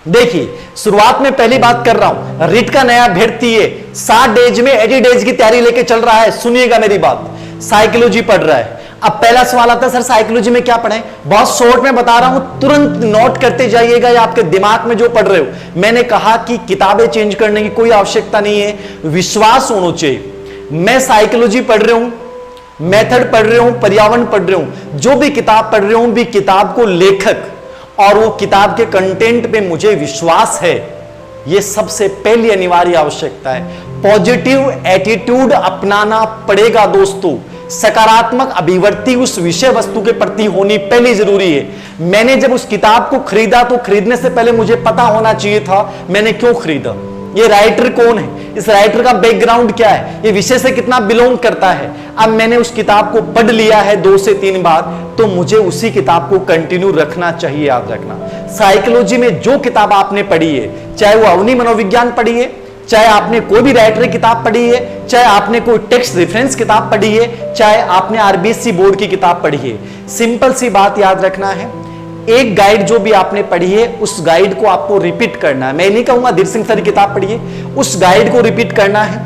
देखिए, शुरुआत में पहली बात कर रहा हूं, रिट का नया अभ्यर्थी है, 60 डेज में 80 डेज की तैयारी लेके चल रहा है। सुनिएगा मेरी बात, साइकोलॉजी पढ़ रहा है। अब पहला सवाल आता है, सर साइकोलॉजी में क्या पढ़ें? बहुत शॉर्ट में बता रहा हूं, तुरंत नोट करते जाइएगा या आपके दिमाग में जो पढ़ रहे हो। मैंने कहा कि किताबें चेंज करने की कोई आवश्यकता नहीं है, विश्वास होना चाहिए। मैं साइकोलॉजी पढ़ रहा हूं, मेथड पढ़ रहा हूं, पर्यावरण पढ़ रहा हूं, जो भी किताब पढ़ रहा हूं भी किताब को लेखक और वो किताब के कंटेंट पे मुझे विश्वास है। ये सबसे पहली अनिवार्य आवश्यकता है। पॉजिटिव एटीट्यूड अपनाना पड़ेगा दोस्तों। सकारात्मक अभिव्यक्ति उस विषय वस्तु के प्रति होनी पहली जरूरी है। मैंने जब उस किताब को खरीदा तो खरीदने से पहले मुझे पता होना चाहिए था मैंने क्यों खरीदा, ये राइटर कौन है, इस राइटर का बैकग्राउंड क्या है, ये विषय से कितना बिलोंग करता है। अब मैंने उस किताब को पढ़ लिया है 2 से 3 बार, तो मुझे उसी किताब को कंटिन्यू रखना चाहिए। याद रखना, साइकोलॉजी में जो किताब आपने पढ़ी है, चाहे वो अवनी मनोविज्ञान पढ़ी है, चाहे आपने कोई भी राइटर किताब पढ़ी है, चाहे आपने कोई टेक्स्ट रेफरेंस किताब पढ़ी है, चाहे आपने आरबीएससी बोर्ड की किताब पढ़ी है, सिंपल सी बात याद रखना है, एक गाइड जो भी आपने पढ़ी है उस गाइड को आपको रिपीट करना है। मैं नहीं कहूंगा धीर सिंह सर की किताब पढ़िए, उस गाइड को रिपीट करना है।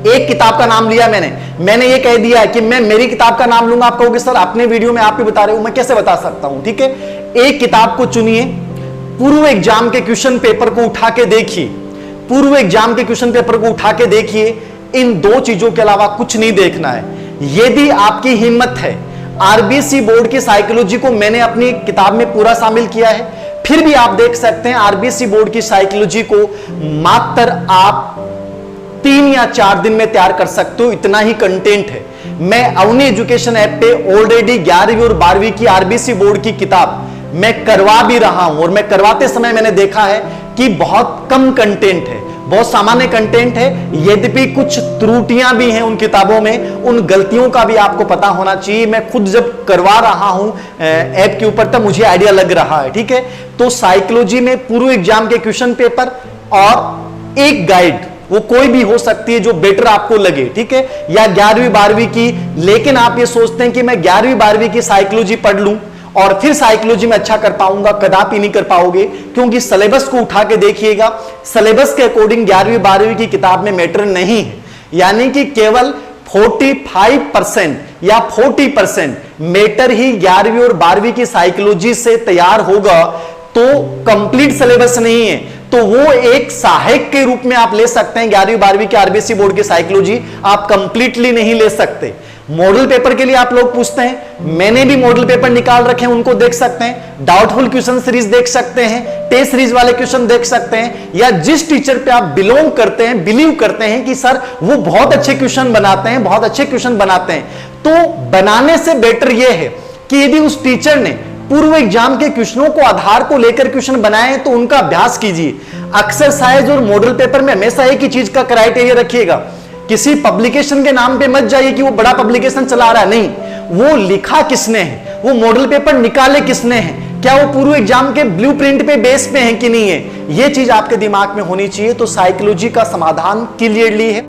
एक किताब का नाम लिया मैंने ये कह दिया है कि मैं मेरी किताब का नाम लूंगा, आप कहोगे सर अपने वीडियो में आप ही बता रहे हो, मैं कैसे बता सकता हूं? ठीक है, एक किताब को चुनिए, पूर्व एग्जाम के क्वेश्चन पेपर को उठा के देखिए, पूर्व एग्जाम के क्वेश्चन पेपर को उठा के देखिए। इन 2 चीजों के अलावा कुछ नहीं देखना है। यदि आपकी हिम्मत है, आरबीएससी बोर्ड की साइकोलॉजी को मैंने अपनी किताब में पूरा शामिल किया है, फिर भी आप देख सकते हैं आरबीएससी बोर्ड की साइकोलॉजी को मात्र आप 3 या 4 दिन में तैयार कर सकते हो, इतना ही कंटेंट है। मैं अवनी एजुकेशन ऐप पे ऑलरेडी 11वीं और 12वीं की आरबीएससी बोर्ड की किताब मैं करवा भी रहा हूं, और मैं करवाते समय मैंने देखा है कि बहुत कम कंटेंट है, बहुत सामान्य कंटेंट है। यद्यपि कुछ त्रुटियां भी हैं उन किताबों में, उन गलतियों का भी आपको पता होना चाहिए। मैं खुद जब करवा रहा हूं ऐप के ऊपर तब मुझे आइडिया लग रहा है। ठीक है, तो साइकोलॉजी में पूर्व एग्जाम के क्वेश्चन पेपर और एक गाइड, वो कोई भी हो सकती है जो बेटर आपको लगे, ठीक है, या 11वीं 12वीं की। लेकिन आप ये सोचते हैं कि मैं 11वीं 12वीं की साइकोलॉजी पढ़ लूं और फिर साइकोलॉजी में अच्छा कर पाऊंगा, कदापि नहीं कर पाओगे, क्योंकि सिलेबस को उठा के देखिएगा, सिलेबस के अकॉर्डिंग 11वीं 12वीं की किताब में मैटर नहीं है। यानी कि केवल 45% या 40% मैटर ही 11वीं और 12वीं की साइकोलॉजी से तैयार होगा, तो कंप्लीट सिलेबस नहीं है। तो वो एक सहायक के रूप में आप ले सकते हैं। 11वीं 12वीं के आरबीएससी बोर्ड की साइकोलॉजी आप कंप्लीटली नहीं ले सकते। मॉडल पेपर के लिए आप लोग पूछते हैं, मैंने भी मॉडल पेपर निकाल रखे हैं, उनको देख सकते हैं। डाउटफुल क्वेश्चन सीरीज देख सकते हैं, टेस्ट सीरीज वाले क्वेश्चन देख सकते हैं, या जिस टीचर पे आप बिलोंग करते हैं, बिलीव करते हैं कि सर वो बहुत अच्छे क्वेश्चन बनाते हैं, बहुत अच्छे क्वेश्चन बनाते हैं, तो बनाने से बेटर यह है कि यदि उस टीचर ने पूर्व एग्जाम के क्वेश्चनों को आधार को लेकर क्वेश्चन बनाए तो उनका अभ्यास कीजिए। एक्सरसाइज और मॉडल पेपर में हमेशा एक ही चीज का क्राइटेरिया रखिएगा, किसी पब्लिकेशन के नाम पे मत जाइए कि वो बड़ा पब्लिकेशन चला रहा है, नहीं, वो लिखा किसने है, वो मॉडल पेपर निकाले किसने है, क्या वो पूर्व एग्जाम के ब्लूप्रिंट पे बेस पे है कि नहीं है, ये चीज आपके दिमाग में होनी चाहिए। तो साइकोलॉजी का समाधान क्लियरली है।